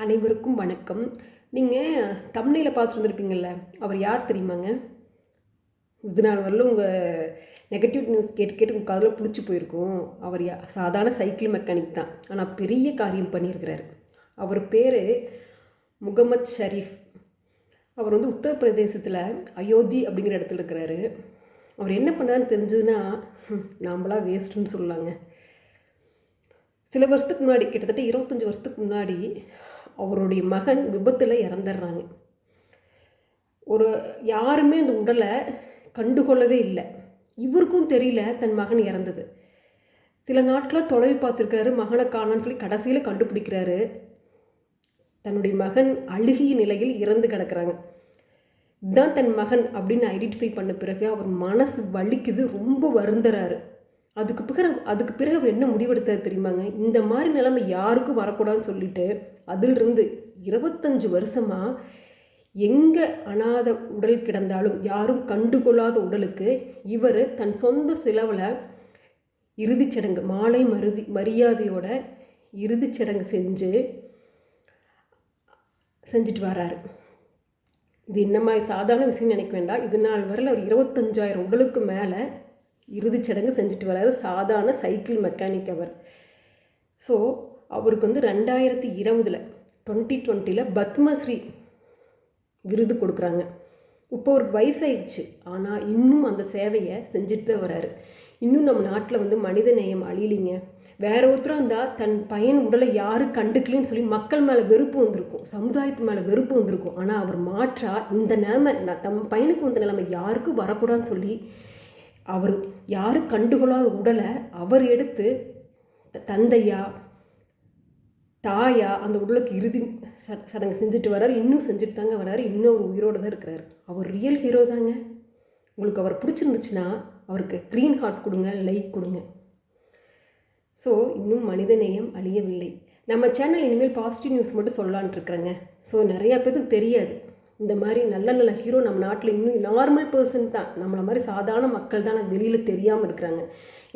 அனைவருக்கும் வணக்கம். நீங்கள் தம்ப்நெயில பார்த்துருந்துருப்பீங்கள்ல, அவர் யார் தெரியுமாங்க? இது நாள் வரலும் உங்கள் நெகட்டிவ் நியூஸ் கேட்டு கேட்டு உங்கள் காதில் புடிச்சு போயிருக்கும். அவர் சாதாரண சைக்கிள் மெக்கானிக் தான். ஆனால் பெரிய காரியம் பண்ணியிருக்கிறாரு. அவர் பேர் முகமது ஷரீஃப். அவர் உத்தரப்பிரதேசத்தில் அயோத்தி அப்படிங்கிற இடத்துல இருக்கிறாரு. அவர் என்ன பண்ணாருன்னு தெரிஞ்சதுன்னா நாம்பளாக வேஸ்ட்டுன்னு சொல்லலாங்க. சில வருஷத்துக்கு முன்னாடி, கிட்டத்தட்ட 25 வருஷத்துக்கு முன்னாடி அவருடைய மகன் விபத்தில் இறந்துடுறாங்க. யாருமே அந்த உடலை கண்டுகொள்ளவே இல்லை. இவருக்கும் தெரியல தன் மகன் இறந்தது. சில நாட்களாக தொலைவி பார்த்துருக்கிறாரு, மகனை காணான்னு சொல்லி கடைசியில் கண்டுபிடிக்கிறாரு. தன்னுடைய மகன் அழுகிய நிலையில் இறந்து கிடக்கிறாங்க. இதுதான் தன் மகன் அப்படின்னு ஐடென்டிஃபை பண்ண பிறகு அவர் மனசு வலிக்குது, ரொம்ப வருந்துறாரு. அதுக்கு பிறகு அவர் என்ன முடிவெடுத்தார் தெரியுமாங்க? இந்த மாதிரி நிலைமை யாருக்கும் வரக்கூடாதுன்னு சொல்லிட்டு அதிலிருந்து 25 வருஷமாக எங்கே அனாத உடல் கிடந்தாலும் யாரும் கண்டுகொள்ளாத உடலுக்கு இவர் தன் சொந்த செலவில் இறுதிச்சடங்கு, மாலை மரியாதையோட இறுதிச்சடங்கு செஞ்சுட்டு வர்றாரு. இது என்ன மாதிரி சாதாரண விஷயம் நினைக்க வேண்டாம். இது நாள் வரையில் அவர் 25,000 உடலுக்கு மேலே இறுதிச்சடங்கு செஞ்சுட்டு வர்றாரு. சாதாரண சைக்கிள் மெக்கானிக் அவர். ஸோ அவருக்கு 2020 பத்மஸ்ரீ விருது கொடுக்குறாங்க. இப்போ அவருக்கு வயசாயிடுச்சு, ஆனால் இன்னும் அந்த சேவையை செஞ்சுட்டு தான் வர்றாரு. இன்னும் நம்ம நாட்டில் மனித நேயம் அழியலிங்க. வேற ஒருத்தராக இருந்தால் தன் பையன் உடலை யாரும் கண்டுக்கலன்னு சொல்லி மக்கள் மேலே வெறுப்பு வந்திருக்கும், சமுதாயத்து மேலே வெறுப்பு வந்திருக்கும். ஆனால் அவர் மாற்றா இந்த நிலைமை, தம் பையனுக்கு வந்த நிலைமை யாருக்கும் வரக்கூடாதுன்னு சொல்லி அவர் யாரும் கண்டுகொள்ளாத உடலை அவர் எடுத்து தந்தையா தாயா அந்த உடலுக்கு இறுதி சடங்கு செஞ்சுட்டு வர்றாரு. இன்னும் செஞ்சுட்டு தாங்க வர்றாரு. இன்னும் அவர் உயிரோடு தான் இருக்கிறார். அவர் ரியல் ஹீரோ தாங்க. உங்களுக்கு அவர் பிடிச்சிருந்துச்சுன்னா அவருக்கு க்ரீன் ஹார்ட் கொடுங்க, லைக் கொடுங்க. ஸோ இன்னும் மனிதநேயம் அழியவில்லை. நம்ம சேனல் இனிமேல் பாசிட்டிவ் நியூஸ் மட்டும் சொல்லலான்ட்டு இருக்கிறேங்க. ஸோ நிறையா பேருக்கு தெரியாது இந்த மாதிரி நல்ல ஹீரோ நம்ம நாட்டில் இன்னும் நார்மல் பர்சன் தான், நம்மளை மாதிரி சாதாரண மக்கள் தான் வெளியில் தெரியாமல் இருக்கிறாங்க.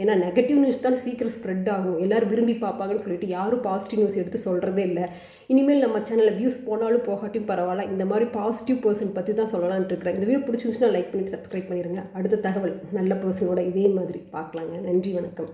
ஏன்னா நெகட்டிவ் நியூஸ் தான் சீக்கிரம் ஸ்ப்ரெட் ஆகும், எல்லோரும் விரும்பி பார்ப்பாங்கன்னு சொல்லிட்டு யாரும் பாசிட்டிவ் நியூஸ் எடுத்து சொல்கிறதே இல்லை. இனிமேல் நம்ம சேனலில் வியூஸ் போனாலும் போகாட்டியும் பரவாயில்ல, இந்த மாதிரி பாசிட்டிவ் பர்சன் பற்றி தான் சொல்லலான்ட்டு இருக்கிறேன். இந்த வீடியோ பிடிச்சிருந்துச்சுன்னா லைக் பண்ணி சப்ஸ்கிரைப் பண்ணிடுங்க. அடுத்த தகவல் நல்ல பர்சனோட இதே மாதிரி பார்க்கலாங்க. நன்றி, வணக்கம்.